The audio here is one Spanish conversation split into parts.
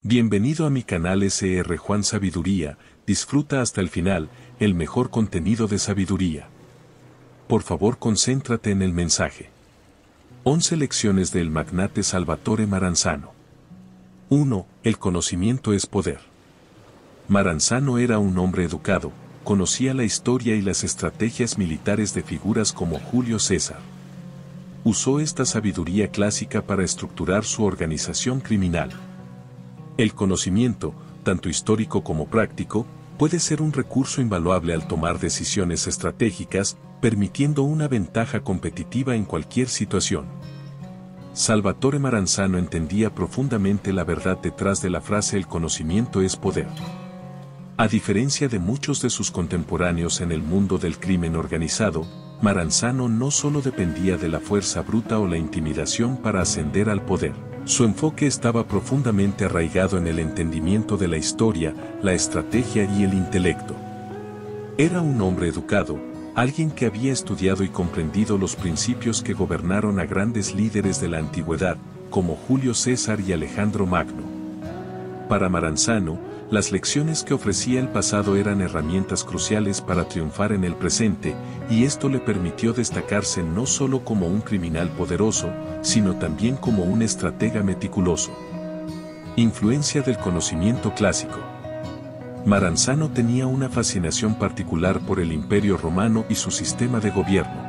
Bienvenido a mi canal SR Juan Sabiduría, disfruta hasta el final, el mejor contenido de sabiduría. Por favor concéntrate en el mensaje. 11 lecciones del magnate Salvatore Maranzano. 1. El conocimiento es poder. Maranzano era un hombre educado, conocía la historia y las estrategias militares de figuras como Julio César. Usó esta sabiduría clásica para estructurar su organización criminal. El conocimiento, tanto histórico como práctico, puede ser un recurso invaluable al tomar decisiones estratégicas, permitiendo una ventaja competitiva en cualquier situación. Salvatore Maranzano entendía profundamente la verdad detrás de la frase "el conocimiento es poder". A diferencia de muchos de sus contemporáneos en el mundo del crimen organizado, Maranzano no solo dependía de la fuerza bruta o la intimidación para ascender al poder. Su enfoque estaba profundamente arraigado en el entendimiento de la historia, la estrategia y el intelecto. Era un hombre educado, alguien que había estudiado y comprendido los principios que gobernaron a grandes líderes de la antigüedad, como Julio César y Alejandro Magno. Para Maranzano, las lecciones que ofrecía el pasado eran herramientas cruciales para triunfar en el presente, y esto le permitió destacarse no solo como un criminal poderoso, sino también como un estratega meticuloso. Influencia del conocimiento clásico. Maranzano tenía una fascinación particular por el Imperio Romano y su sistema de gobierno.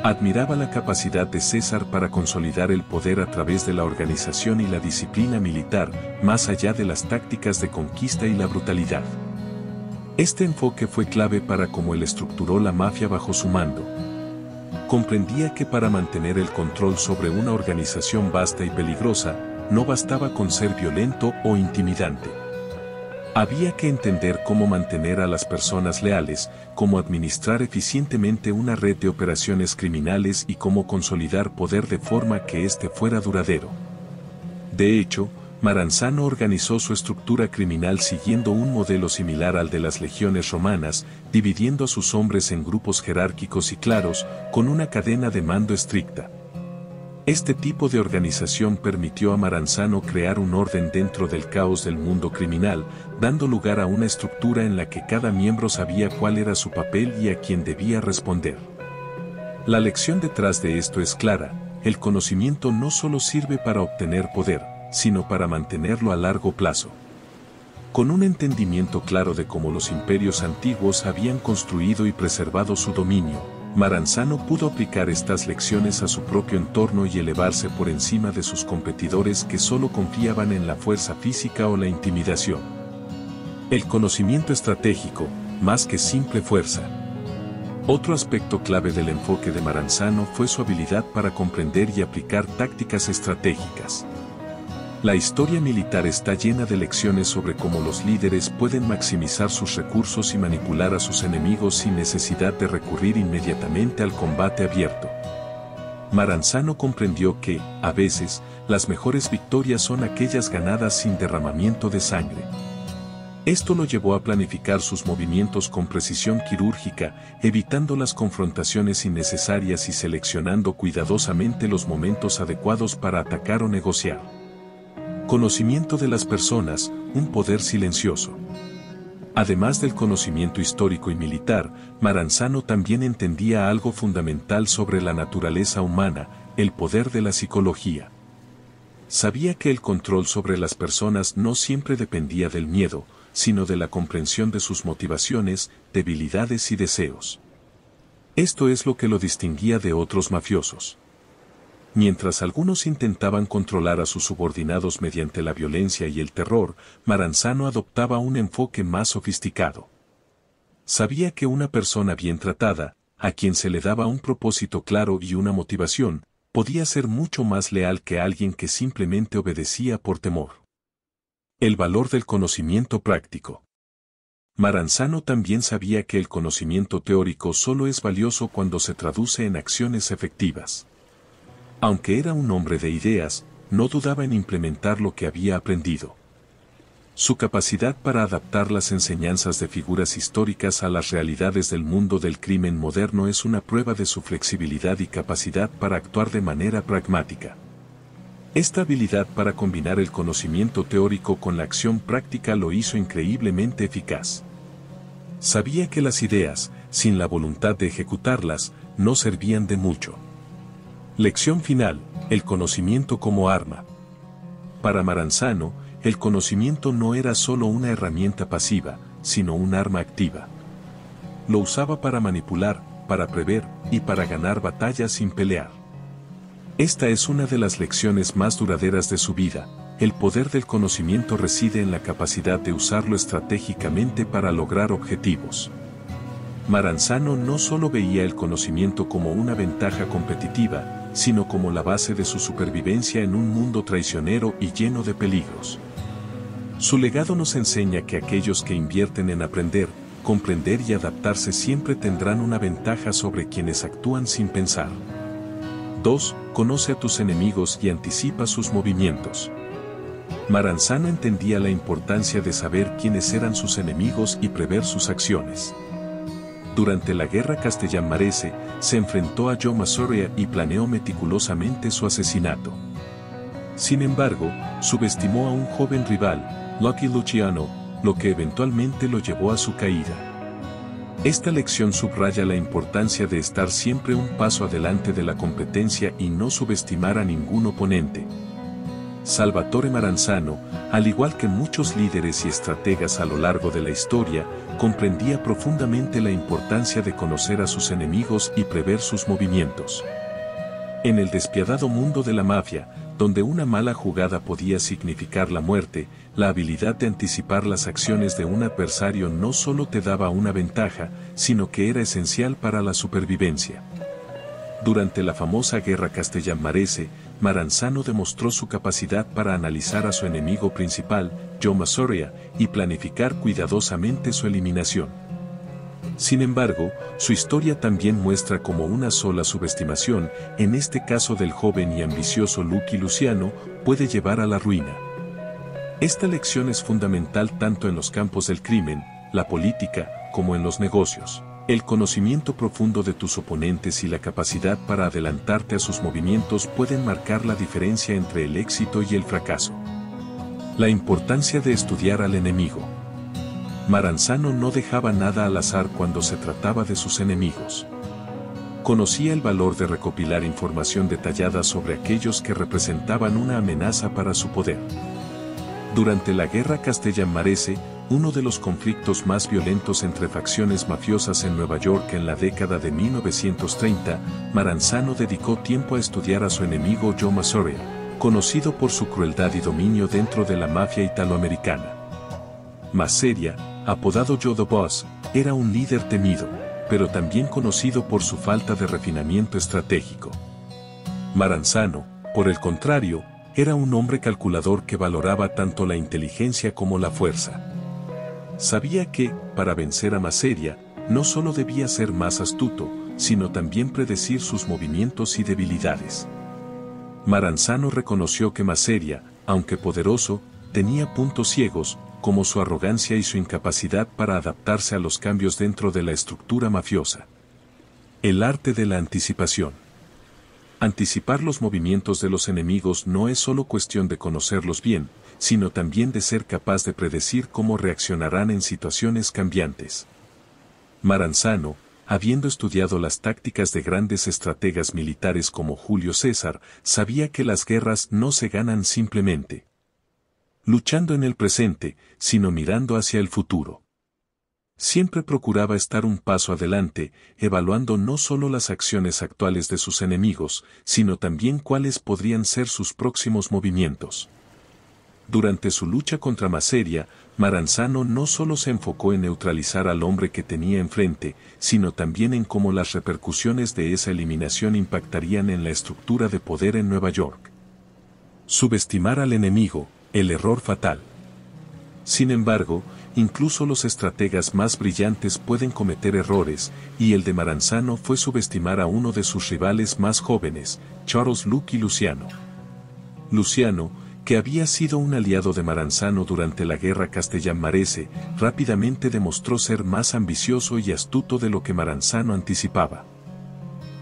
Admiraba la capacidad de César para consolidar el poder a través de la organización y la disciplina militar, más allá de las tácticas de conquista y la brutalidad. Este enfoque fue clave para cómo él estructuró la mafia bajo su mando. Comprendía que para mantener el control sobre una organización vasta y peligrosa, no bastaba con ser violento o intimidante. Había que entender cómo mantener a las personas leales, cómo administrar eficientemente una red de operaciones criminales y cómo consolidar poder de forma que éste fuera duradero. De hecho, Maranzano organizó su estructura criminal siguiendo un modelo similar al de las legiones romanas, dividiendo a sus hombres en grupos jerárquicos y claros, con una cadena de mando estricta. Este tipo de organización permitió a Maranzano crear un orden dentro del caos del mundo criminal, dando lugar a una estructura en la que cada miembro sabía cuál era su papel y a quién debía responder. La lección detrás de esto es clara: el conocimiento no solo sirve para obtener poder, sino para mantenerlo a largo plazo. Con un entendimiento claro de cómo los imperios antiguos habían construido y preservado su dominio, Maranzano pudo aplicar estas lecciones a su propio entorno y elevarse por encima de sus competidores que solo confiaban en la fuerza física o la intimidación. El conocimiento estratégico, más que simple fuerza. Otro aspecto clave del enfoque de Maranzano fue su habilidad para comprender y aplicar tácticas estratégicas. La historia militar está llena de lecciones sobre cómo los líderes pueden maximizar sus recursos y manipular a sus enemigos sin necesidad de recurrir inmediatamente al combate abierto. Maranzano comprendió que, a veces, las mejores victorias son aquellas ganadas sin derramamiento de sangre. Esto lo llevó a planificar sus movimientos con precisión quirúrgica, evitando las confrontaciones innecesarias y seleccionando cuidadosamente los momentos adecuados para atacar o negociar. Conocimiento de las personas, un poder silencioso. Además del conocimiento histórico y militar, Maranzano también entendía algo fundamental sobre la naturaleza humana, el poder de la psicología. Sabía que el control sobre las personas no siempre dependía del miedo, sino de la comprensión de sus motivaciones, debilidades y deseos. Esto es lo que lo distinguía de otros mafiosos. Mientras algunos intentaban controlar a sus subordinados mediante la violencia y el terror, Maranzano adoptaba un enfoque más sofisticado. Sabía que una persona bien tratada, a quien se le daba un propósito claro y una motivación, podía ser mucho más leal que alguien que simplemente obedecía por temor. El valor del conocimiento práctico. Maranzano también sabía que el conocimiento teórico solo es valioso cuando se traduce en acciones efectivas. Aunque era un hombre de ideas, no dudaba en implementar lo que había aprendido. Su capacidad para adaptar las enseñanzas de figuras históricas a las realidades del mundo del crimen moderno es una prueba de su flexibilidad y capacidad para actuar de manera pragmática. Esta habilidad para combinar el conocimiento teórico con la acción práctica lo hizo increíblemente eficaz. Sabía que las ideas, sin la voluntad de ejecutarlas, no servían de mucho. Lección final: el conocimiento como arma. Para Maranzano, el conocimiento no era solo una herramienta pasiva, sino un arma activa. Lo usaba para manipular, para prever, y para ganar batallas sin pelear. Esta es una de las lecciones más duraderas de su vida. El poder del conocimiento reside en la capacidad de usarlo estratégicamente para lograr objetivos. Maranzano no solo veía el conocimiento como una ventaja competitiva, sino como la base de su supervivencia en un mundo traicionero y lleno de peligros. Su legado nos enseña que aquellos que invierten en aprender, comprender y adaptarse siempre tendrán una ventaja sobre quienes actúan sin pensar. 2. Conoce a tus enemigos y anticipa sus movimientos. Maranzano entendía la importancia de saber quiénes eran sus enemigos y prever sus acciones. Durante la Guerra Castellán-Marese, se enfrentó a Joe Masoria y planeó meticulosamente su asesinato. Sin embargo, subestimó a un joven rival, Lucky Luciano, lo que eventualmente lo llevó a su caída. Esta lección subraya la importancia de estar siempre un paso adelante de la competencia y no subestimar a ningún oponente. Salvatore Maranzano, al igual que muchos líderes y estrategas a lo largo de la historia, comprendía profundamente la importancia de conocer a sus enemigos y prever sus movimientos. En el despiadado mundo de la mafia, donde una mala jugada podía significar la muerte, la habilidad de anticipar las acciones de un adversario no solo te daba una ventaja, sino que era esencial para la supervivencia. Durante la famosa Guerra Castellán-Marese, Maranzano demostró su capacidad para analizar a su enemigo principal, Joe Masoria, y planificar cuidadosamente su eliminación. Sin embargo, su historia también muestra cómo una sola subestimación, en este caso del joven y ambicioso Lucky Luciano, puede llevar a la ruina. Esta lección es fundamental tanto en los campos del crimen, la política, como en los negocios. El conocimiento profundo de tus oponentes y la capacidad para adelantarte a sus movimientos pueden marcar la diferencia entre el éxito y el fracaso. La importancia de estudiar al enemigo. Maranzano no dejaba nada al azar cuando se trataba de sus enemigos. Conocía el valor de recopilar información detallada sobre aquellos que representaban una amenaza para su poder. Durante la Guerra Castellán-Marese, uno de los conflictos más violentos entre facciones mafiosas en Nueva York en la década de 1930, Maranzano dedicó tiempo a estudiar a su enemigo Joe Masoria, conocido por su crueldad y dominio dentro de la mafia italoamericana. Masoria, apodado Joe the Boss, era un líder temido, pero también conocido por su falta de refinamiento estratégico. Maranzano, por el contrario, era un hombre calculador que valoraba tanto la inteligencia como la fuerza. Sabía que, para vencer a Masoria, no solo debía ser más astuto, sino también predecir sus movimientos y debilidades. Maranzano reconoció que Masoria, aunque poderoso, tenía puntos ciegos, como su arrogancia y su incapacidad para adaptarse a los cambios dentro de la estructura mafiosa. El arte de la anticipación. Anticipar los movimientos de los enemigos no es solo cuestión de conocerlos bien, sino también de ser capaz de predecir cómo reaccionarán en situaciones cambiantes. Maranzano, habiendo estudiado las tácticas de grandes estrategas militares como Julio César, sabía que las guerras no se ganan simplemente luchando en el presente, sino mirando hacia el futuro. Siempre procuraba estar un paso adelante, evaluando no solo las acciones actuales de sus enemigos, sino también cuáles podrían ser sus próximos movimientos. Durante su lucha contra Masoria, Maranzano no solo se enfocó en neutralizar al hombre que tenía enfrente, sino también en cómo las repercusiones de esa eliminación impactarían en la estructura de poder en Nueva York. Subestimar al enemigo, el error fatal. Sin embargo, incluso los estrategas más brillantes pueden cometer errores, y el de Maranzano fue subestimar a uno de sus rivales más jóvenes, Charles Lucky Luciano. Luciano, que había sido un aliado de Maranzano durante la Guerra Castellán-Marese, rápidamente demostró ser más ambicioso y astuto de lo que Maranzano anticipaba.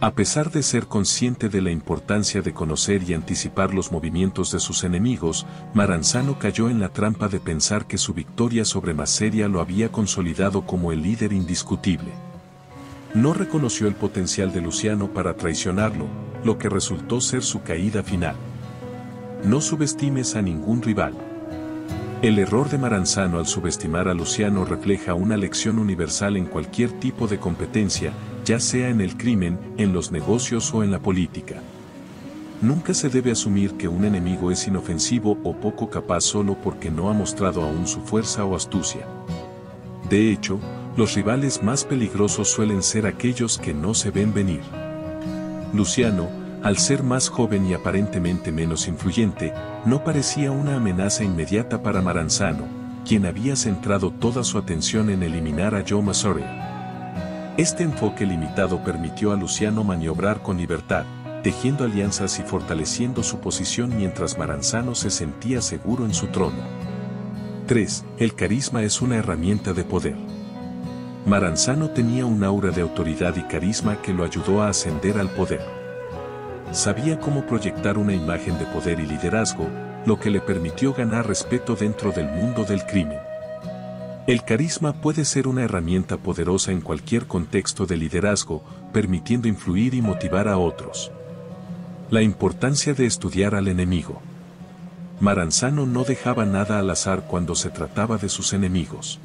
A pesar de ser consciente de la importancia de conocer y anticipar los movimientos de sus enemigos, Maranzano cayó en la trampa de pensar que su victoria sobre Maseria lo había consolidado como el líder indiscutible. No reconoció el potencial de Luciano para traicionarlo, lo que resultó ser su caída final. No subestimes a ningún rival. El error de Maranzano al subestimar a Luciano refleja una lección universal en cualquier tipo de competencia, ya sea en el crimen, en los negocios o en la política. Nunca se debe asumir que un enemigo es inofensivo o poco capaz solo porque no ha mostrado aún su fuerza o astucia. De hecho, los rivales más peligrosos suelen ser aquellos que no se ven venir. Luciano, al ser más joven y aparentemente menos influyente, no parecía una amenaza inmediata para Maranzano, quien había centrado toda su atención en eliminar a Joe Maseria. Este enfoque limitado permitió a Luciano maniobrar con libertad, tejiendo alianzas y fortaleciendo su posición mientras Maranzano se sentía seguro en su trono. 3. El carisma es una herramienta de poder. Maranzano tenía un aura de autoridad y carisma que lo ayudó a ascender al poder. Sabía cómo proyectar una imagen de poder y liderazgo, lo que le permitió ganar respeto dentro del mundo del crimen. El carisma puede ser una herramienta poderosa en cualquier contexto de liderazgo, permitiendo influir y motivar a otros. La importancia de estudiar al enemigo. Maranzano no dejaba nada al azar cuando se trataba de sus enemigos.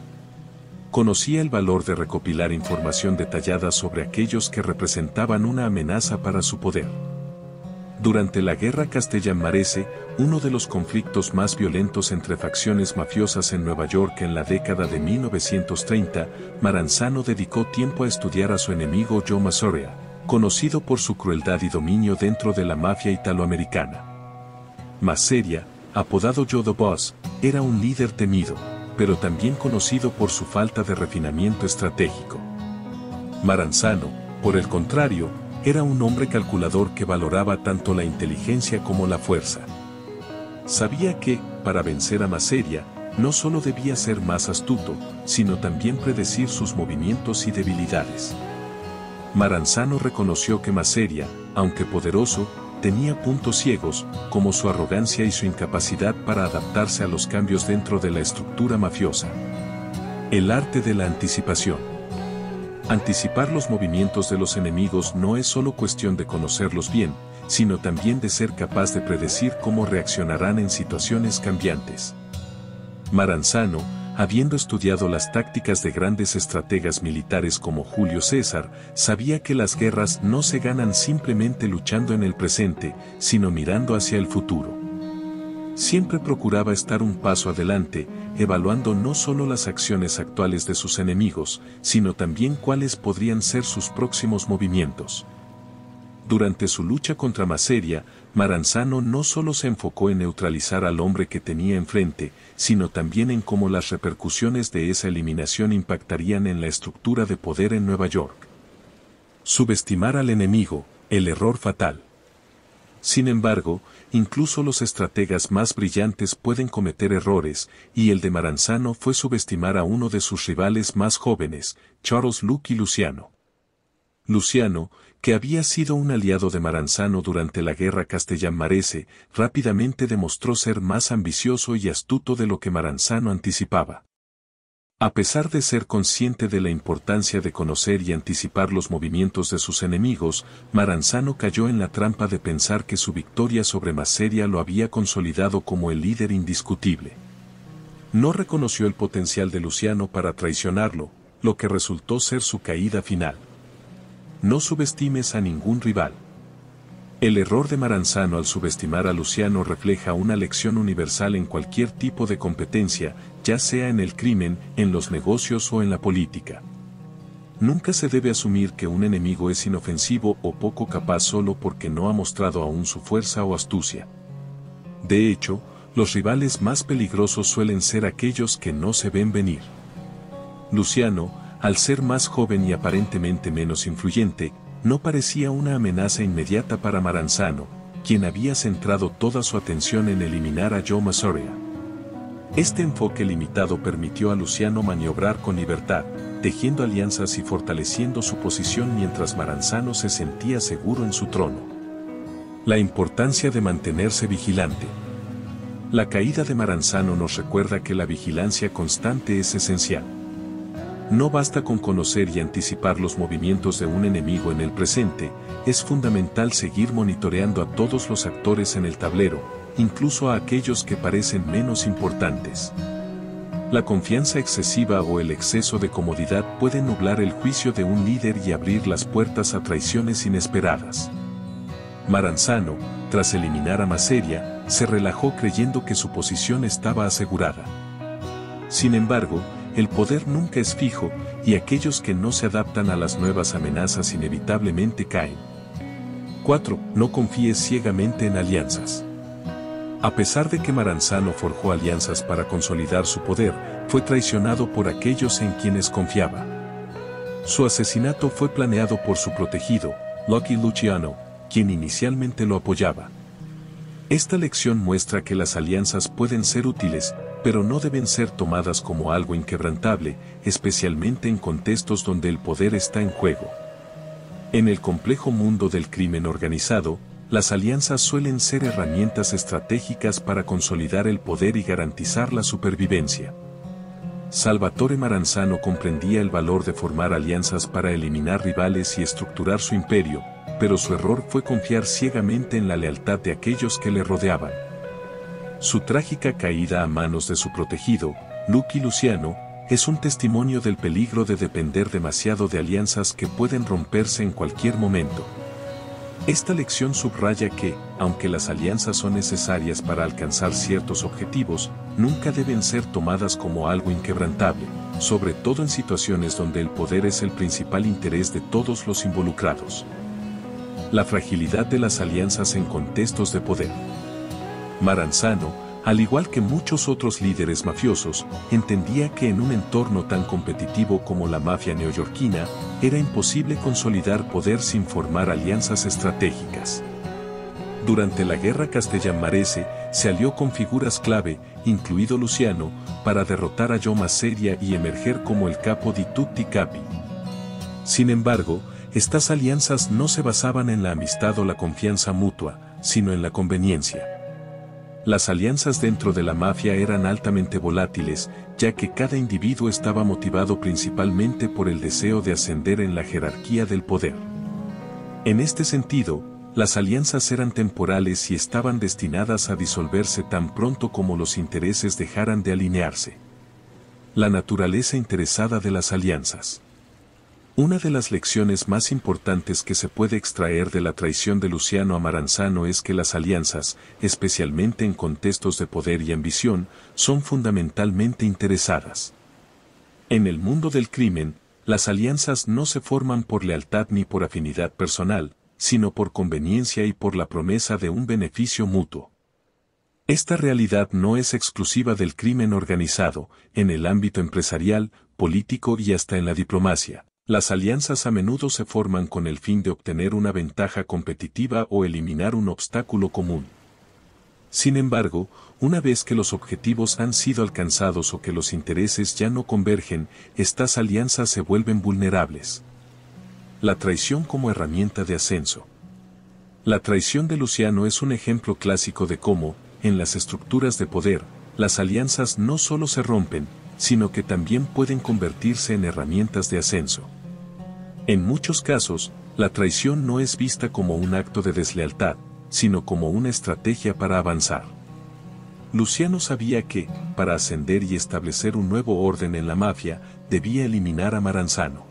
Conocía el valor de recopilar información detallada sobre aquellos que representaban una amenaza para su poder. Durante la Guerra Castellammarese, uno de los conflictos más violentos entre facciones mafiosas en Nueva York en la década de 1930, Maranzano dedicó tiempo a estudiar a su enemigo Joe Maseria, conocido por su crueldad y dominio dentro de la mafia italoamericana. Maseria, apodado Joe the Boss, era un líder temido, pero también conocido por su falta de refinamiento estratégico. Maranzano, por el contrario, era un hombre calculador que valoraba tanto la inteligencia como la fuerza. Sabía que, para vencer a Maseria, no solo debía ser más astuto, sino también predecir sus movimientos y debilidades. Maranzano reconoció que Maseria, aunque poderoso, tenía puntos ciegos, como su arrogancia y su incapacidad para adaptarse a los cambios dentro de la estructura mafiosa. El arte de la anticipación. Anticipar los movimientos de los enemigos no es solo cuestión de conocerlos bien, sino también de ser capaz de predecir cómo reaccionarán en situaciones cambiantes. Maranzano, habiendo estudiado las tácticas de grandes estrategas militares como Julio César, sabía que las guerras no se ganan simplemente luchando en el presente, sino mirando hacia el futuro. Siempre procuraba estar un paso adelante, evaluando no solo las acciones actuales de sus enemigos, sino también cuáles podrían ser sus próximos movimientos. Durante su lucha contra Maseria, Maranzano no solo se enfocó en neutralizar al hombre que tenía enfrente, sino también en cómo las repercusiones de esa eliminación impactarían en la estructura de poder en Nueva York. Subestimar al enemigo, el error fatal. Sin embargo, incluso los estrategas más brillantes pueden cometer errores, y el de Maranzano fue subestimar a uno de sus rivales más jóvenes, Charles Lucky Luciano. Luciano, que había sido un aliado de Maranzano durante la Guerra Castellammarese, rápidamente demostró ser más ambicioso y astuto de lo que Maranzano anticipaba. A pesar de ser consciente de la importancia de conocer y anticipar los movimientos de sus enemigos, Maranzano cayó en la trampa de pensar que su victoria sobre Maseria lo había consolidado como el líder indiscutible. No reconoció el potencial de Luciano para traicionarlo, lo que resultó ser su caída final. No subestimes a ningún rival. El error de Maranzano al subestimar a Luciano refleja una lección universal en cualquier tipo de competencia, ya sea en el crimen, en los negocios o en la política. Nunca se debe asumir que un enemigo es inofensivo o poco capaz solo porque no ha mostrado aún su fuerza o astucia. De hecho, los rivales más peligrosos suelen ser aquellos que no se ven venir. Luciano, al ser más joven y aparentemente menos influyente, no parecía una amenaza inmediata para Maranzano, quien había centrado toda su atención en eliminar a Joe Maseria. Este enfoque limitado permitió a Luciano maniobrar con libertad, tejiendo alianzas y fortaleciendo su posición mientras Maranzano se sentía seguro en su trono. La importancia de mantenerse vigilante. La caída de Maranzano nos recuerda que la vigilancia constante es esencial. No basta con conocer y anticipar los movimientos de un enemigo en el presente, es fundamental seguir monitoreando a todos los actores en el tablero, incluso a aquellos que parecen menos importantes. La confianza excesiva o el exceso de comodidad puede nublar el juicio de un líder y abrir las puertas a traiciones inesperadas. Maranzano, tras eliminar a Maseria, se relajó creyendo que su posición estaba asegurada. Sin embargo, el poder nunca es fijo, y aquellos que no se adaptan a las nuevas amenazas inevitablemente caen. 4. No confíes ciegamente en alianzas. A pesar de que Maranzano forjó alianzas para consolidar su poder, fue traicionado por aquellos en quienes confiaba. Su asesinato fue planeado por su protegido, Lucky Luciano, quien inicialmente lo apoyaba. Esta lección muestra que las alianzas pueden ser útiles, pero no deben ser tomadas como algo inquebrantable, especialmente en contextos donde el poder está en juego. En el complejo mundo del crimen organizado, las alianzas suelen ser herramientas estratégicas para consolidar el poder y garantizar la supervivencia. Salvatore Maranzano comprendía el valor de formar alianzas para eliminar rivales y estructurar su imperio, pero su error fue confiar ciegamente en la lealtad de aquellos que le rodeaban. Su trágica caída a manos de su protegido, Lucky Luciano, es un testimonio del peligro de depender demasiado de alianzas que pueden romperse en cualquier momento. Esta lección subraya que, aunque las alianzas son necesarias para alcanzar ciertos objetivos, nunca deben ser tomadas como algo inquebrantable, sobre todo en situaciones donde el poder es el principal interés de todos los involucrados. La fragilidad de las alianzas en contextos de poder. Maranzano, al igual que muchos otros líderes mafiosos, entendía que en un entorno tan competitivo como la mafia neoyorquina, era imposible consolidar poder sin formar alianzas estratégicas. Durante la Guerra Castellammarese, se alió con figuras clave, incluido Luciano, para derrotar a Joe Maseria y emerger como el capo di tutti capi. Sin embargo, estas alianzas no se basaban en la amistad o la confianza mutua, sino en la conveniencia. Las alianzas dentro de la mafia eran altamente volátiles, ya que cada individuo estaba motivado principalmente por el deseo de ascender en la jerarquía del poder. En este sentido, las alianzas eran temporales y estaban destinadas a disolverse tan pronto como los intereses dejaran de alinearse. La naturaleza interesada de las alianzas. Una de las lecciones más importantes que se puede extraer de la traición de Luciano a Maranzano es que las alianzas, especialmente en contextos de poder y ambición, son fundamentalmente interesadas. En el mundo del crimen, las alianzas no se forman por lealtad ni por afinidad personal, sino por conveniencia y por la promesa de un beneficio mutuo. Esta realidad no es exclusiva del crimen organizado, en el ámbito empresarial, político y hasta en la diplomacia. Las alianzas a menudo se forman con el fin de obtener una ventaja competitiva o eliminar un obstáculo común. Sin embargo, una vez que los objetivos han sido alcanzados o que los intereses ya no convergen, estas alianzas se vuelven vulnerables. La traición como herramienta de ascenso. La traición de Luciano es un ejemplo clásico de cómo, en las estructuras de poder, las alianzas no solo se rompen, sino que también pueden convertirse en herramientas de ascenso. En muchos casos, la traición no es vista como un acto de deslealtad, sino como una estrategia para avanzar. Luciano sabía que, para ascender y establecer un nuevo orden en la mafia, debía eliminar a Maranzano.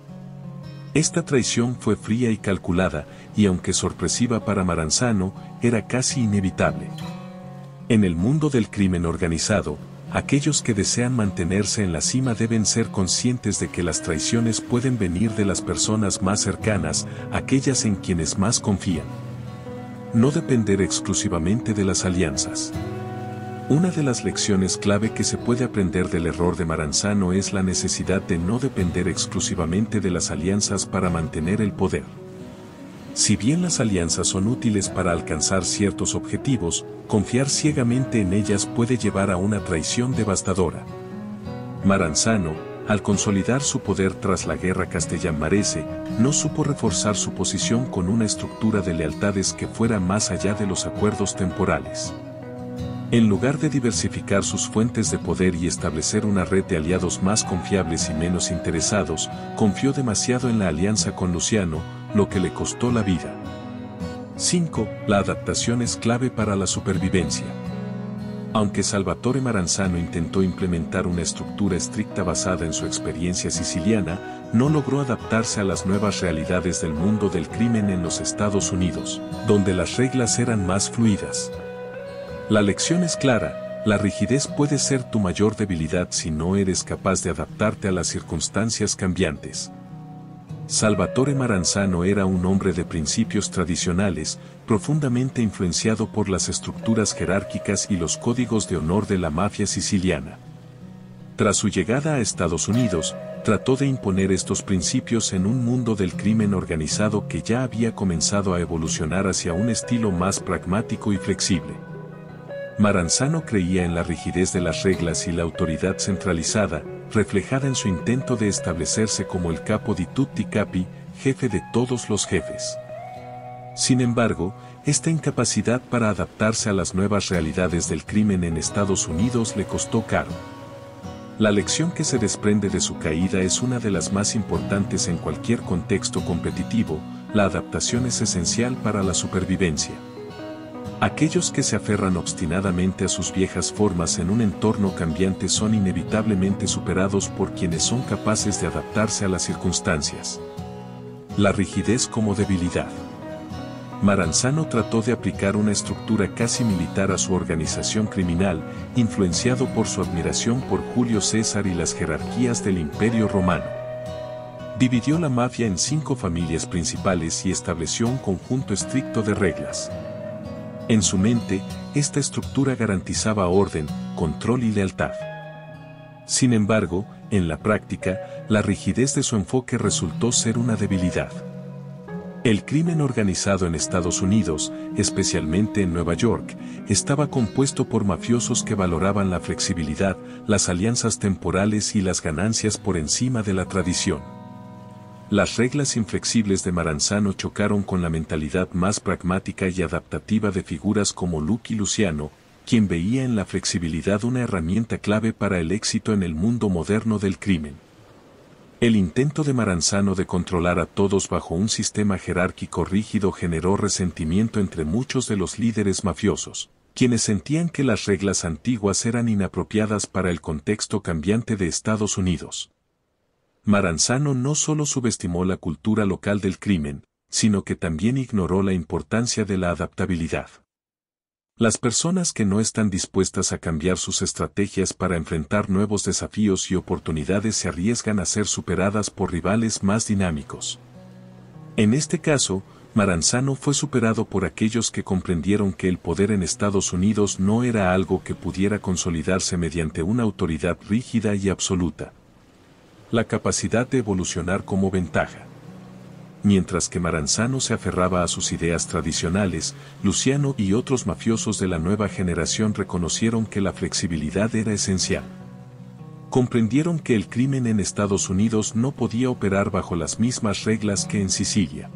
Esta traición fue fría y calculada, y aunque sorpresiva para Maranzano, era casi inevitable. En el mundo del crimen organizado, aquellos que desean mantenerse en la cima deben ser conscientes de que las traiciones pueden venir de las personas más cercanas, aquellas en quienes más confían. No depender exclusivamente de las alianzas. Una de las lecciones clave que se puede aprender del error de Maranzano es la necesidad de no depender exclusivamente de las alianzas para mantener el poder. Si bien las alianzas son útiles para alcanzar ciertos objetivos, confiar ciegamente en ellas puede llevar a una traición devastadora. Maranzano, al consolidar su poder tras la guerra castellano-marese, no supo reforzar su posición con una estructura de lealtades que fuera más allá de los acuerdos temporales. En lugar de diversificar sus fuentes de poder y establecer una red de aliados más confiables y menos interesados, confió demasiado en la alianza con Luciano, lo que le costó la vida. 5. La adaptación es clave para la supervivencia. Aunque Salvatore Maranzano intentó implementar una estructura estricta basada en su experiencia siciliana, no logró adaptarse a las nuevas realidades del mundo del crimen en los Estados Unidos, donde las reglas eran más fluidas. La lección es clara: la rigidez puede ser tu mayor debilidad si no eres capaz de adaptarte a las circunstancias cambiantes. Salvatore Maranzano era un hombre de principios tradicionales, profundamente influenciado por las estructuras jerárquicas y los códigos de honor de la mafia siciliana. Tras su llegada a Estados Unidos, trató de imponer estos principios en un mundo del crimen organizado que ya había comenzado a evolucionar hacia un estilo más pragmático y flexible. Maranzano creía en la rigidez de las reglas y la autoridad centralizada, reflejada en su intento de establecerse como el capo di tutti capi, jefe de todos los jefes. Sin embargo, esta incapacidad para adaptarse a las nuevas realidades del crimen en Estados Unidos le costó caro. La lección que se desprende de su caída es una de las más importantes en cualquier contexto competitivo: la adaptación es esencial para la supervivencia. Aquellos que se aferran obstinadamente a sus viejas formas en un entorno cambiante son inevitablemente superados por quienes son capaces de adaptarse a las circunstancias. La rigidez como debilidad. Maranzano trató de aplicar una estructura casi militar a su organización criminal, influenciado por su admiración por Julio César y las jerarquías del Imperio Romano. Dividió la mafia en 5 familias principales y estableció un conjunto estricto de reglas. En su mente, esta estructura garantizaba orden, control y lealtad. Sin embargo, en la práctica, la rigidez de su enfoque resultó ser una debilidad. El crimen organizado en Estados Unidos, especialmente en Nueva York, estaba compuesto por mafiosos que valoraban la flexibilidad, las alianzas temporales y las ganancias por encima de la tradición. Las reglas inflexibles de Maranzano chocaron con la mentalidad más pragmática y adaptativa de figuras como Lucky Luciano, quien veía en la flexibilidad una herramienta clave para el éxito en el mundo moderno del crimen. El intento de Maranzano de controlar a todos bajo un sistema jerárquico rígido generó resentimiento entre muchos de los líderes mafiosos, quienes sentían que las reglas antiguas eran inapropiadas para el contexto cambiante de Estados Unidos. Maranzano no solo subestimó la cultura local del crimen, sino que también ignoró la importancia de la adaptabilidad. Las personas que no están dispuestas a cambiar sus estrategias para enfrentar nuevos desafíos y oportunidades se arriesgan a ser superadas por rivales más dinámicos. En este caso, Maranzano fue superado por aquellos que comprendieron que el poder en Estados Unidos no era algo que pudiera consolidarse mediante una autoridad rígida y absoluta. La capacidad de evolucionar como ventaja. Mientras que Maranzano se aferraba a sus ideas tradicionales, Luciano y otros mafiosos de la nueva generación reconocieron que la flexibilidad era esencial. Comprendieron que el crimen en Estados Unidos no podía operar bajo las mismas reglas que en Sicilia.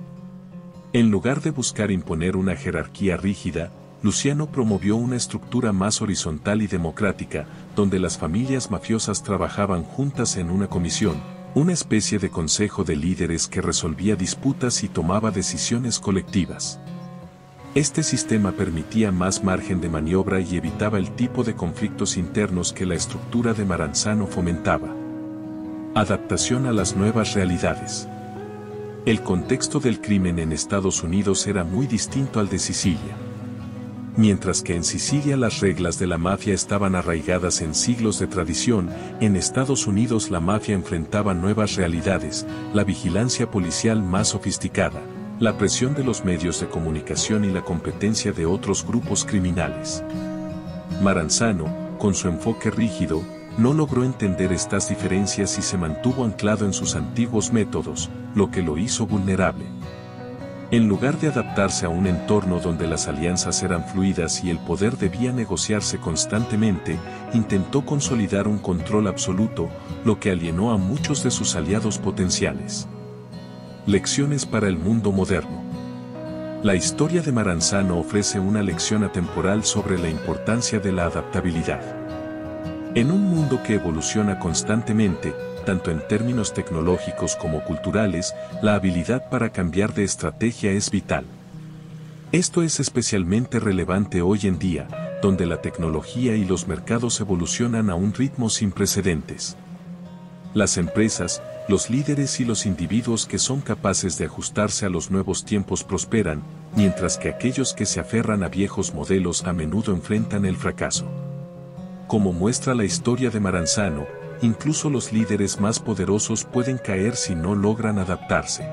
En lugar de buscar imponer una jerarquía rígida, Luciano promovió una estructura más horizontal y democrática, donde las familias mafiosas trabajaban juntas en una comisión, una especie de consejo de líderes que resolvía disputas y tomaba decisiones colectivas. Este sistema permitía más margen de maniobra y evitaba el tipo de conflictos internos que la estructura de Maranzano fomentaba. Adaptación a las nuevas realidades. El contexto del crimen en Estados Unidos era muy distinto al de Sicilia. Mientras que en Sicilia las reglas de la mafia estaban arraigadas en siglos de tradición, en Estados Unidos la mafia enfrentaba nuevas realidades, la vigilancia policial más sofisticada, la presión de los medios de comunicación y la competencia de otros grupos criminales. Maranzano, con su enfoque rígido, no logró entender estas diferencias y se mantuvo anclado en sus antiguos métodos, lo que lo hizo vulnerable. En lugar de adaptarse a un entorno donde las alianzas eran fluidas y el poder debía negociarse constantemente, intentó consolidar un control absoluto, lo que alienó a muchos de sus aliados potenciales. Lecciones para el mundo moderno. La historia de Maranzano ofrece una lección atemporal sobre la importancia de la adaptabilidad. En un mundo que evoluciona constantemente, tanto en términos tecnológicos como culturales, la habilidad para cambiar de estrategia es vital. Esto es especialmente relevante hoy en día, donde la tecnología y los mercados evolucionan a un ritmo sin precedentes. Las empresas, los líderes y los individuos que son capaces de ajustarse a los nuevos tiempos prosperan, mientras que aquellos que se aferran a viejos modelos a menudo enfrentan el fracaso. Como muestra la historia de Maranzano, incluso los líderes más poderosos pueden caer si no logran adaptarse.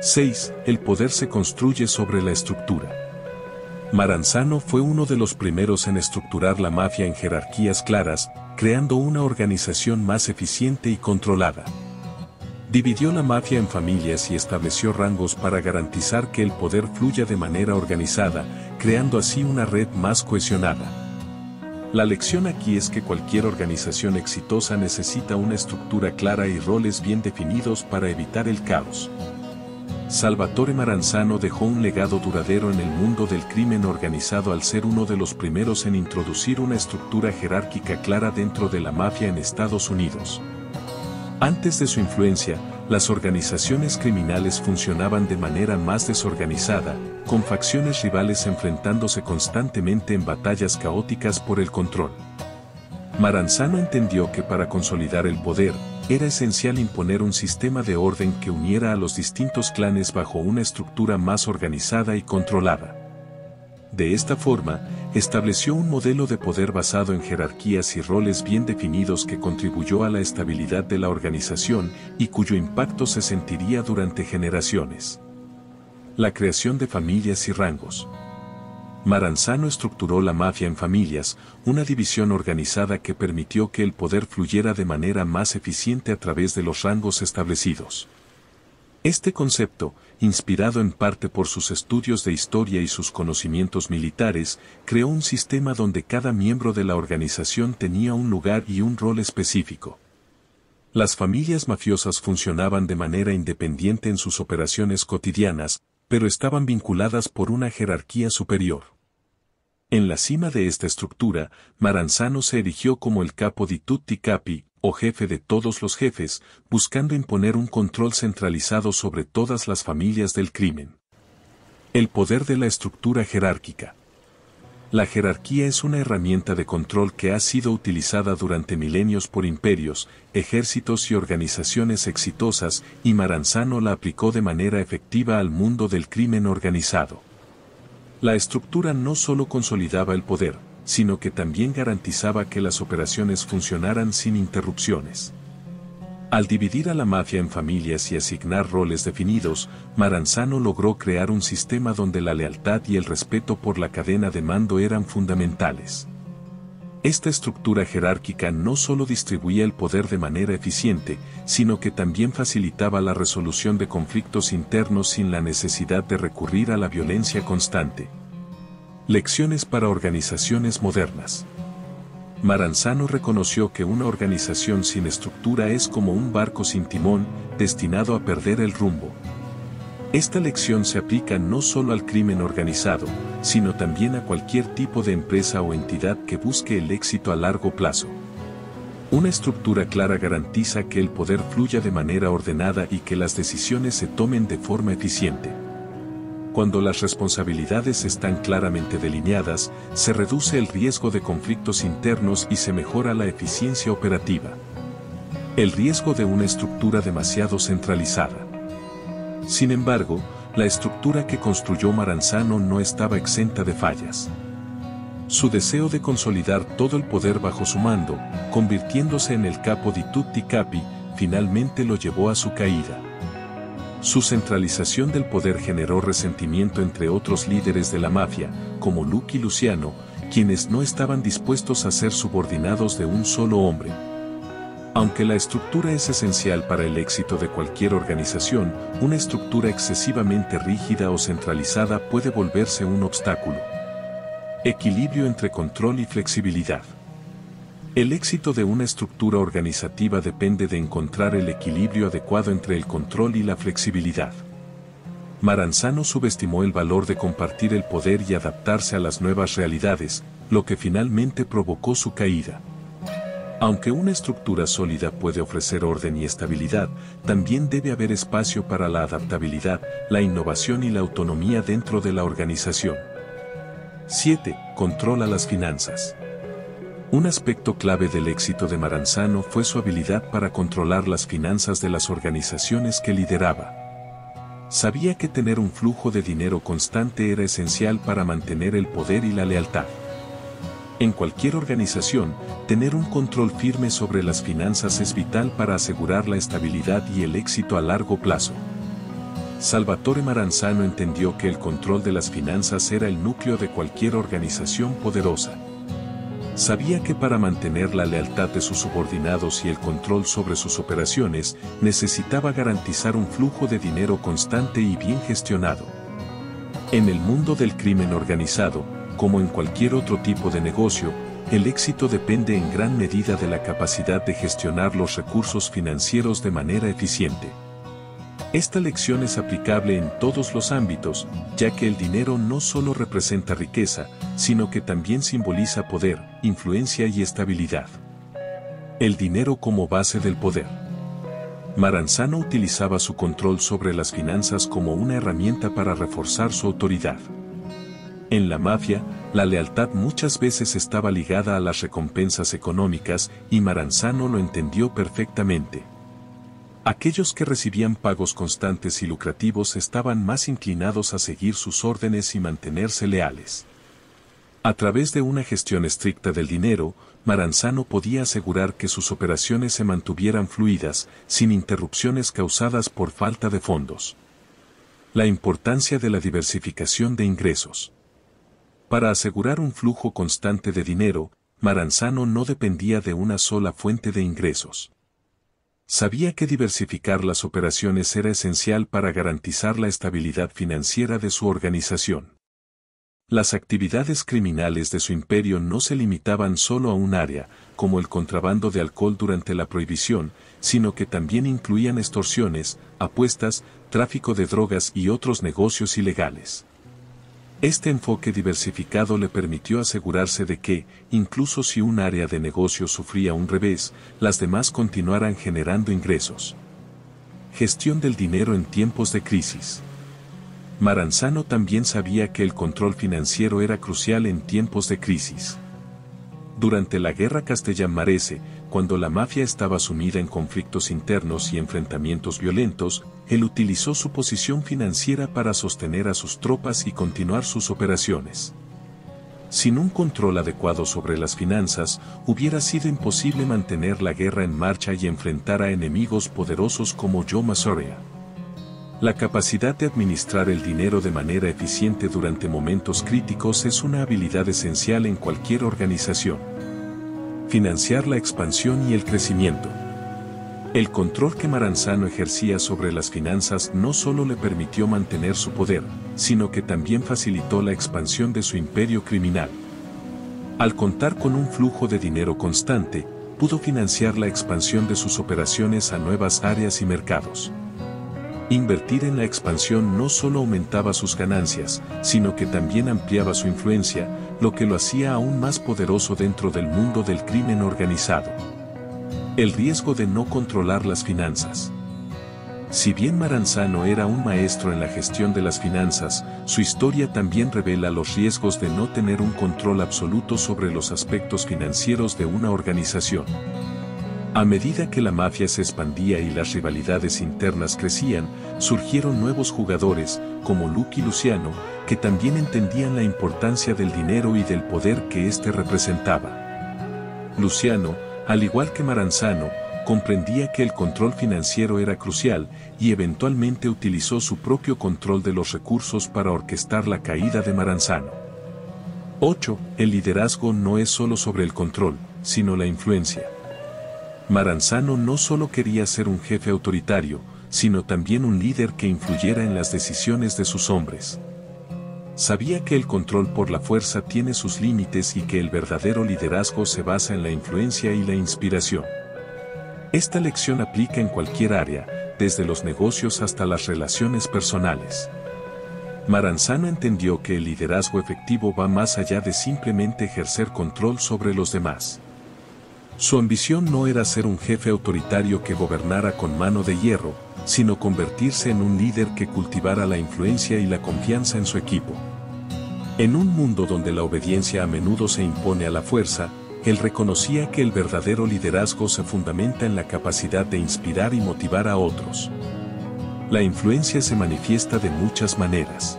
6. El poder se construye sobre la estructura. Maranzano fue uno de los primeros en estructurar la mafia en jerarquías claras, creando una organización más eficiente y controlada. Dividió la mafia en familias y estableció rangos para garantizar que el poder fluya de manera organizada, creando así una red más cohesionada. La lección aquí es que cualquier organización exitosa necesita una estructura clara y roles bien definidos para evitar el caos. Salvatore Maranzano dejó un legado duradero en el mundo del crimen organizado al ser uno de los primeros en introducir una estructura jerárquica clara dentro de la mafia en Estados Unidos. Antes de su influencia, las organizaciones criminales funcionaban de manera más desorganizada, con facciones rivales enfrentándose constantemente en batallas caóticas por el control. Maranzano entendió que para consolidar el poder, era esencial imponer un sistema de orden que uniera a los distintos clanes bajo una estructura más organizada y controlada. De esta forma, estableció un modelo de poder basado en jerarquías y roles bien definidos que contribuyó a la estabilidad de la organización y cuyo impacto se sentiría durante generaciones. La creación de familias y rangos. Maranzano estructuró la mafia en familias, una división organizada que permitió que el poder fluyera de manera más eficiente a través de los rangos establecidos. Este concepto, inspirado en parte por sus estudios de historia y sus conocimientos militares, creó un sistema donde cada miembro de la organización tenía un lugar y un rol específico. Las familias mafiosas funcionaban de manera independiente en sus operaciones cotidianas, pero estaban vinculadas por una jerarquía superior. En la cima de esta estructura, Maranzano se erigió como el capo di tutti capi, o jefe de todos los jefes, buscando imponer un control centralizado sobre todas las familias del crimen. El poder de la estructura jerárquica. La jerarquía es una herramienta de control que ha sido utilizada durante milenios por imperios, ejércitos y organizaciones exitosas, y Maranzano la aplicó de manera efectiva al mundo del crimen organizado. La estructura no solo consolidaba el poder, sino que también garantizaba que las operaciones funcionaran sin interrupciones. Al dividir a la mafia en familias y asignar roles definidos, Maranzano logró crear un sistema donde la lealtad y el respeto por la cadena de mando eran fundamentales. Esta estructura jerárquica no solo distribuía el poder de manera eficiente, sino que también facilitaba la resolución de conflictos internos sin la necesidad de recurrir a la violencia constante. Lecciones para organizaciones modernas. Maranzano reconoció que una organización sin estructura es como un barco sin timón, destinado a perder el rumbo. Esta lección se aplica no solo al crimen organizado, sino también a cualquier tipo de empresa o entidad que busque el éxito a largo plazo. Una estructura clara garantiza que el poder fluya de manera ordenada y que las decisiones se tomen de forma eficiente. Cuando las responsabilidades están claramente delineadas, se reduce el riesgo de conflictos internos y se mejora la eficiencia operativa. El riesgo de una estructura demasiado centralizada. Sin embargo, la estructura que construyó Maranzano no estaba exenta de fallas. Su deseo de consolidar todo el poder bajo su mando, convirtiéndose en el capo di tutti capi, finalmente lo llevó a su caída. Su centralización del poder generó resentimiento entre otros líderes de la mafia, como Lucky Luciano, quienes no estaban dispuestos a ser subordinados de un solo hombre. Aunque la estructura es esencial para el éxito de cualquier organización, una estructura excesivamente rígida o centralizada puede volverse un obstáculo. Equilibrio entre control y flexibilidad. El éxito de una estructura organizativa depende de encontrar el equilibrio adecuado entre el control y la flexibilidad. Maranzano subestimó el valor de compartir el poder y adaptarse a las nuevas realidades, lo que finalmente provocó su caída. Aunque una estructura sólida puede ofrecer orden y estabilidad, también debe haber espacio para la adaptabilidad, la innovación y la autonomía dentro de la organización. 7. Controla las finanzas. Un aspecto clave del éxito de Maranzano fue su habilidad para controlar las finanzas de las organizaciones que lideraba. Sabía que tener un flujo de dinero constante era esencial para mantener el poder y la lealtad. En cualquier organización, tener un control firme sobre las finanzas es vital para asegurar la estabilidad y el éxito a largo plazo. Salvatore Maranzano entendió que el control de las finanzas era el núcleo de cualquier organización poderosa. Sabía que para mantener la lealtad de sus subordinados y el control sobre sus operaciones, necesitaba garantizar un flujo de dinero constante y bien gestionado. En el mundo del crimen organizado, como en cualquier otro tipo de negocio, el éxito depende en gran medida de la capacidad de gestionar los recursos financieros de manera eficiente. Esta lección es aplicable en todos los ámbitos, ya que el dinero no solo representa riqueza, sino que también simboliza poder, influencia y estabilidad. El dinero como base del poder. Maranzano utilizaba su control sobre las finanzas como una herramienta para reforzar su autoridad. En la mafia, la lealtad muchas veces estaba ligada a las recompensas económicas y Maranzano lo entendió perfectamente. Aquellos que recibían pagos constantes y lucrativos estaban más inclinados a seguir sus órdenes y mantenerse leales. A través de una gestión estricta del dinero, Maranzano podía asegurar que sus operaciones se mantuvieran fluidas, sin interrupciones causadas por falta de fondos. La importancia de la diversificación de ingresos. Para asegurar un flujo constante de dinero, Maranzano no dependía de una sola fuente de ingresos. Sabía que diversificar las operaciones era esencial para garantizar la estabilidad financiera de su organización. Las actividades criminales de su imperio no se limitaban solo a un área, como el contrabando de alcohol durante la prohibición, sino que también incluían extorsiones, apuestas, tráfico de drogas y otros negocios ilegales. Este enfoque diversificado le permitió asegurarse de que, incluso si un área de negocio sufría un revés, las demás continuaran generando ingresos. Gestión del dinero en tiempos de crisis. Maranzano también sabía que el control financiero era crucial en tiempos de crisis. Durante la Guerra Castellán-Marese, cuando la mafia estaba sumida en conflictos internos y enfrentamientos violentos, él utilizó su posición financiera para sostener a sus tropas y continuar sus operaciones. Sin un control adecuado sobre las finanzas, hubiera sido imposible mantener la guerra en marcha y enfrentar a enemigos poderosos como Joe Masoria. La capacidad de administrar el dinero de manera eficiente durante momentos críticos es una habilidad esencial en cualquier organización. Financiar la expansión y el crecimiento. El control que Maranzano ejercía sobre las finanzas no solo le permitió mantener su poder, sino que también facilitó la expansión de su imperio criminal. Al contar con un flujo de dinero constante, pudo financiar la expansión de sus operaciones a nuevas áreas y mercados. Invertir en la expansión no solo aumentaba sus ganancias, sino que también ampliaba su influencia, lo que lo hacía aún más poderoso dentro del mundo del crimen organizado. El riesgo de no controlar las finanzas. Si bien Maranzano era un maestro en la gestión de las finanzas, su historia también revela los riesgos de no tener un control absoluto sobre los aspectos financieros de una organización. A medida que la mafia se expandía y las rivalidades internas crecían, surgieron nuevos jugadores, como Lucky Luciano, que también entendían la importancia del dinero y del poder que éste representaba. Luciano, al igual que Maranzano, comprendía que el control financiero era crucial y eventualmente utilizó su propio control de los recursos para orquestar la caída de Maranzano. 8. El liderazgo no es solo sobre el control, sino la influencia. Maranzano no solo quería ser un jefe autoritario, sino también un líder que influyera en las decisiones de sus hombres. Sabía que el control por la fuerza tiene sus límites y que el verdadero liderazgo se basa en la influencia y la inspiración. Esta lección aplica en cualquier área, desde los negocios hasta las relaciones personales. Maranzano entendió que el liderazgo efectivo va más allá de simplemente ejercer control sobre los demás. Su ambición no era ser un jefe autoritario que gobernara con mano de hierro, sino convertirse en un líder que cultivara la influencia y la confianza en su equipo. En un mundo donde la obediencia a menudo se impone a la fuerza, él reconocía que el verdadero liderazgo se fundamenta en la capacidad de inspirar y motivar a otros. La influencia se manifiesta de muchas maneras.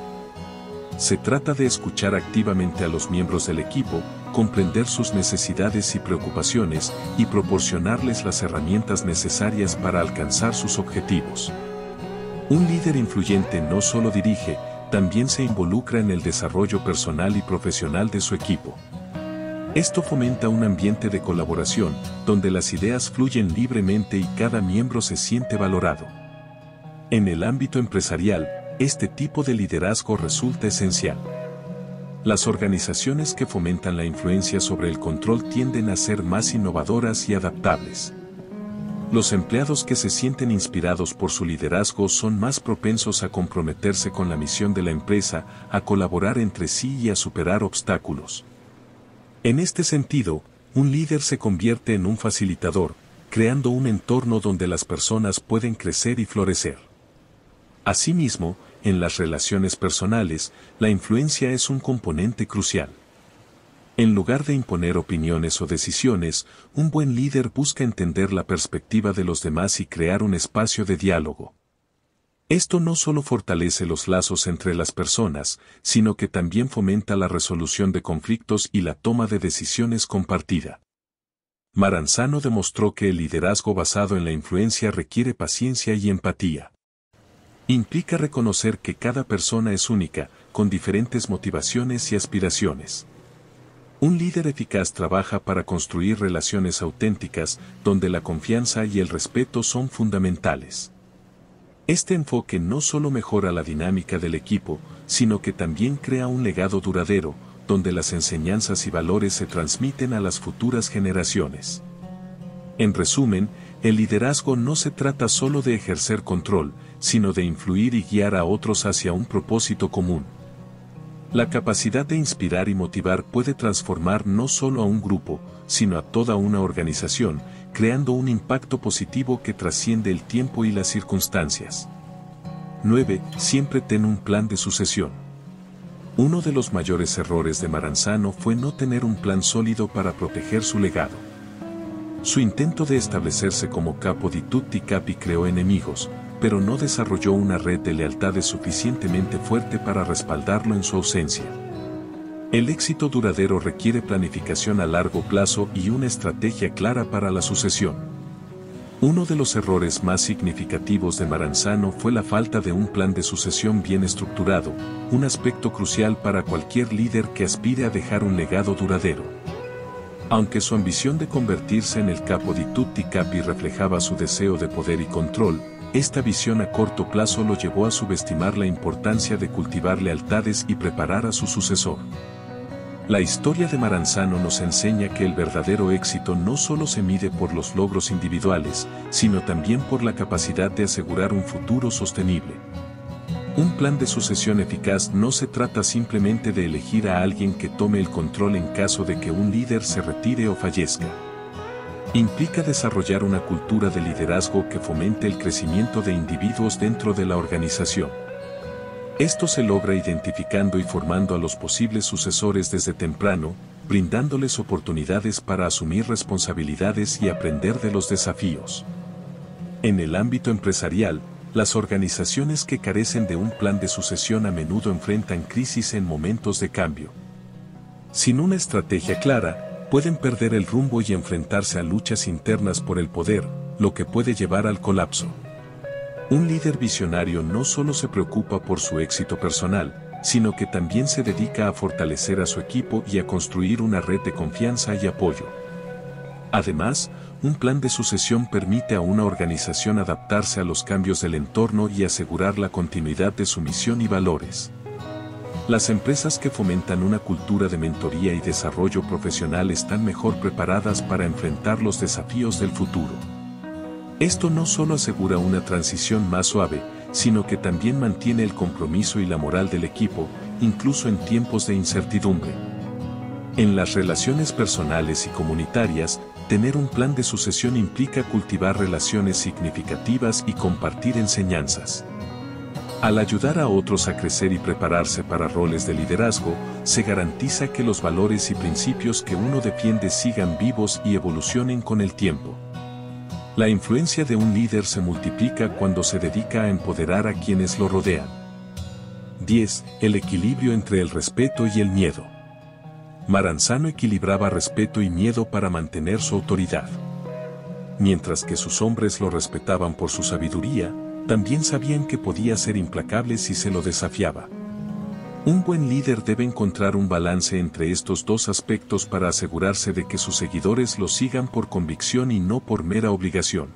Se trata de escuchar activamente a los miembros del equipo, comprender sus necesidades y preocupaciones y proporcionarles las herramientas necesarias para alcanzar sus objetivos. Un líder influyente no solo dirige, también se involucra en el desarrollo personal y profesional de su equipo. Esto fomenta un ambiente de colaboración, donde las ideas fluyen libremente y cada miembro se siente valorado. En el ámbito empresarial, este tipo de liderazgo resulta esencial. Las organizaciones que fomentan la influencia sobre el control tienden a ser más innovadoras y adaptables. Los empleados que se sienten inspirados por su liderazgo son más propensos a comprometerse con la misión de la empresa, a colaborar entre sí y a superar obstáculos. En este sentido, un líder se convierte en un facilitador, creando un entorno donde las personas pueden crecer y florecer. Asimismo, en las relaciones personales, la influencia es un componente crucial. En lugar de imponer opiniones o decisiones, un buen líder busca entender la perspectiva de los demás y crear un espacio de diálogo. Esto no solo fortalece los lazos entre las personas, sino que también fomenta la resolución de conflictos y la toma de decisiones compartida. Maranzano demostró que el liderazgo basado en la influencia requiere paciencia y empatía. Implica reconocer que cada persona es única, con diferentes motivaciones y aspiraciones. Un líder eficaz trabaja para construir relaciones auténticas, donde la confianza y el respeto son fundamentales. Este enfoque no solo mejora la dinámica del equipo, sino que también crea un legado duradero, donde las enseñanzas y valores se transmiten a las futuras generaciones. En resumen, el liderazgo no se trata solo de ejercer control, sino de influir y guiar a otros hacia un propósito común. La capacidad de inspirar y motivar puede transformar no solo a un grupo, sino a toda una organización, creando un impacto positivo que trasciende el tiempo y las circunstancias. 9. Siempre ten un plan de sucesión. Uno de los mayores errores de Maranzano fue no tener un plan sólido para proteger su legado. Su intento de establecerse como capo di tutti capi creó enemigos, pero no desarrolló una red de lealtades suficientemente fuerte para respaldarlo en su ausencia. El éxito duradero requiere planificación a largo plazo y una estrategia clara para la sucesión. Uno de los errores más significativos de Maranzano fue la falta de un plan de sucesión bien estructurado, un aspecto crucial para cualquier líder que aspire a dejar un legado duradero. Aunque su ambición de convertirse en el capo di tutti capi reflejaba su deseo de poder y control, esta visión a corto plazo lo llevó a subestimar la importancia de cultivar lealtades y preparar a su sucesor. La historia de Maranzano nos enseña que el verdadero éxito no solo se mide por los logros individuales, sino también por la capacidad de asegurar un futuro sostenible. Un plan de sucesión eficaz no se trata simplemente de elegir a alguien que tome el control en caso de que un líder se retire o fallezca. Implica desarrollar una cultura de liderazgo que fomente el crecimiento de individuos dentro de la organización. Esto se logra identificando y formando a los posibles sucesores desde temprano, brindándoles oportunidades para asumir responsabilidades y aprender de los desafíos. En el ámbito empresarial, las organizaciones que carecen de un plan de sucesión a menudo enfrentan crisis en momentos de cambio. Sin una estrategia clara, pueden perder el rumbo y enfrentarse a luchas internas por el poder, lo que puede llevar al colapso. Un líder visionario no solo se preocupa por su éxito personal, sino que también se dedica a fortalecer a su equipo y a construir una red de confianza y apoyo. Además, un plan de sucesión permite a una organización adaptarse a los cambios del entorno y asegurar la continuidad de su misión y valores. Las empresas que fomentan una cultura de mentoría y desarrollo profesional están mejor preparadas para enfrentar los desafíos del futuro. Esto no solo asegura una transición más suave, sino que también mantiene el compromiso y la moral del equipo, incluso en tiempos de incertidumbre. En las relaciones personales y comunitarias, tener un plan de sucesión implica cultivar relaciones significativas y compartir enseñanzas. Al ayudar a otros a crecer y prepararse para roles de liderazgo, se garantiza que los valores y principios que uno defiende sigan vivos y evolucionen con el tiempo. La influencia de un líder se multiplica cuando se dedica a empoderar a quienes lo rodean. 10. El equilibrio entre el respeto y el miedo. Maranzano equilibraba respeto y miedo para mantener su autoridad. Mientras que sus hombres lo respetaban por su sabiduría, también sabían que podía ser implacable si se lo desafiaba. Un buen líder debe encontrar un balance entre estos dos aspectos para asegurarse de que sus seguidores lo sigan por convicción y no por mera obligación.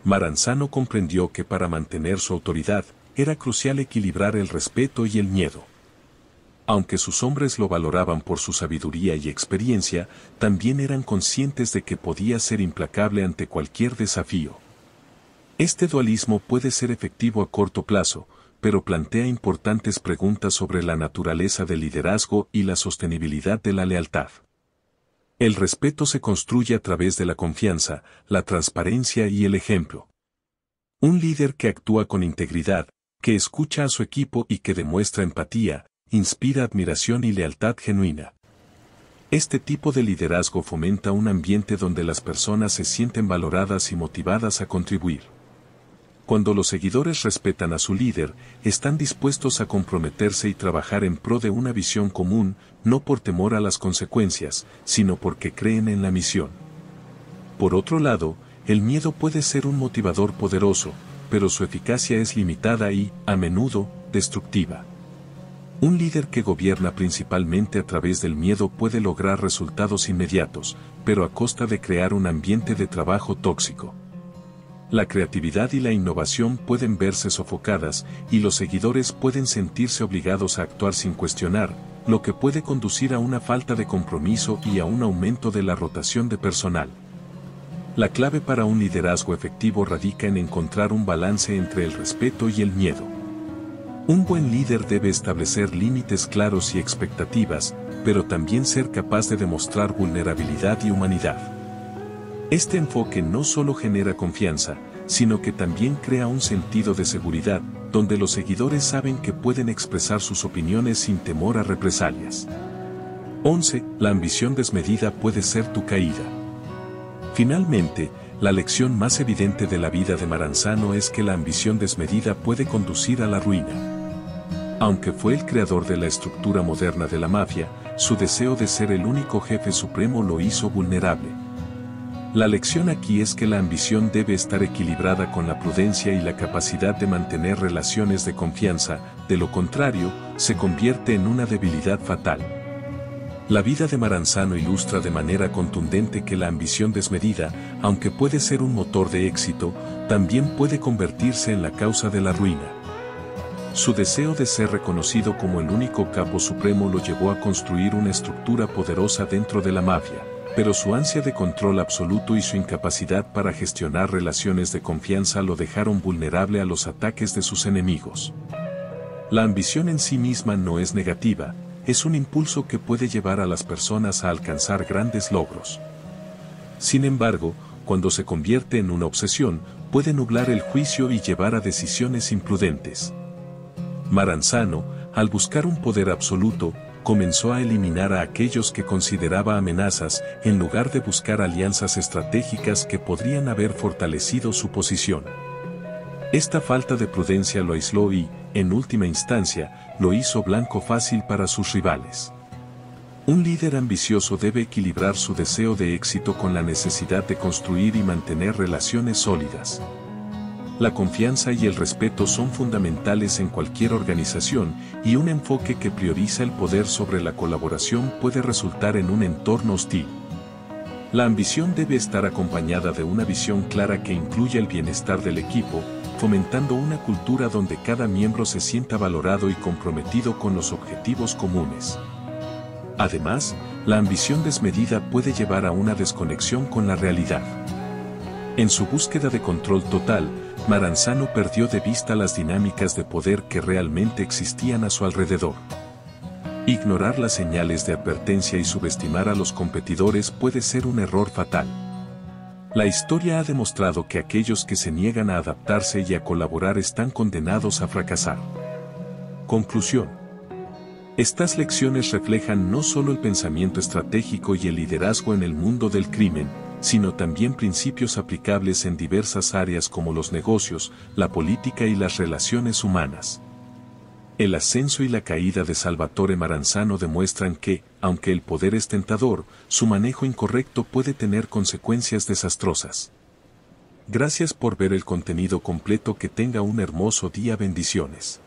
Maranzano comprendió que para mantener su autoridad, era crucial equilibrar el respeto y el miedo. Aunque sus hombres lo valoraban por su sabiduría y experiencia, también eran conscientes de que podía ser implacable ante cualquier desafío. Este dualismo puede ser efectivo a corto plazo, pero plantea importantes preguntas sobre la naturaleza del liderazgo y la sostenibilidad de la lealtad. El respeto se construye a través de la confianza, la transparencia y el ejemplo. Un líder que actúa con integridad, que escucha a su equipo y que demuestra empatía, inspira admiración y lealtad genuina. Este tipo de liderazgo fomenta un ambiente donde las personas se sienten valoradas y motivadas a contribuir. Cuando los seguidores respetan a su líder, están dispuestos a comprometerse y trabajar en pro de una visión común, no por temor a las consecuencias, sino porque creen en la misión. Por otro lado, el miedo puede ser un motivador poderoso, pero su eficacia es limitada y, a menudo, destructiva. Un líder que gobierna principalmente a través del miedo puede lograr resultados inmediatos, pero a costa de crear un ambiente de trabajo tóxico. La creatividad y la innovación pueden verse sofocadas, y los seguidores pueden sentirse obligados a actuar sin cuestionar, lo que puede conducir a una falta de compromiso y a un aumento de la rotación de personal. La clave para un liderazgo efectivo radica en encontrar un balance entre el respeto y el miedo. Un buen líder debe establecer límites claros y expectativas, pero también ser capaz de demostrar vulnerabilidad y humanidad. Este enfoque no solo genera confianza, sino que también crea un sentido de seguridad, donde los seguidores saben que pueden expresar sus opiniones sin temor a represalias. 11. La ambición desmedida puede ser tu caída. Finalmente, la lección más evidente de la vida de Maranzano es que la ambición desmedida puede conducir a la ruina. Aunque fue el creador de la estructura moderna de la mafia, su deseo de ser el único jefe supremo lo hizo vulnerable. La lección aquí es que la ambición debe estar equilibrada con la prudencia y la capacidad de mantener relaciones de confianza, de lo contrario, se convierte en una debilidad fatal. La vida de Maranzano ilustra de manera contundente que la ambición desmedida, aunque puede ser un motor de éxito, también puede convertirse en la causa de la ruina. Su deseo de ser reconocido como el único capo supremo lo llevó a construir una estructura poderosa dentro de la mafia, pero su ansia de control absoluto y su incapacidad para gestionar relaciones de confianza lo dejaron vulnerable a los ataques de sus enemigos. La ambición en sí misma no es negativa, es un impulso que puede llevar a las personas a alcanzar grandes logros. Sin embargo, cuando se convierte en una obsesión, puede nublar el juicio y llevar a decisiones imprudentes. Maranzano, al buscar un poder absoluto, comenzó a eliminar a aquellos que consideraba amenazas, en lugar de buscar alianzas estratégicas que podrían haber fortalecido su posición. Esta falta de prudencia lo aisló y, en última instancia, lo hizo blanco fácil para sus rivales. Un líder ambicioso debe equilibrar su deseo de éxito con la necesidad de construir y mantener relaciones sólidas. La confianza y el respeto son fundamentales en cualquier organización, y un enfoque que prioriza el poder sobre la colaboración puede resultar en un entorno hostil. La ambición debe estar acompañada de una visión clara que incluya el bienestar del equipo, fomentando una cultura donde cada miembro se sienta valorado y comprometido con los objetivos comunes. Además, la ambición desmedida puede llevar a una desconexión con la realidad. En su búsqueda de control total, Maranzano perdió de vista las dinámicas de poder que realmente existían a su alrededor. Ignorar las señales de advertencia y subestimar a los competidores puede ser un error fatal. La historia ha demostrado que aquellos que se niegan a adaptarse y a colaborar están condenados a fracasar. Conclusión. Estas lecciones reflejan no solo el pensamiento estratégico y el liderazgo en el mundo del crimen, sino también principios aplicables en diversas áreas como los negocios, la política y las relaciones humanas. El ascenso y la caída de Salvatore Maranzano demuestran que, aunque el poder es tentador, su manejo incorrecto puede tener consecuencias desastrosas. Gracias por ver el contenido completo. Que tenga un hermoso día. Bendiciones.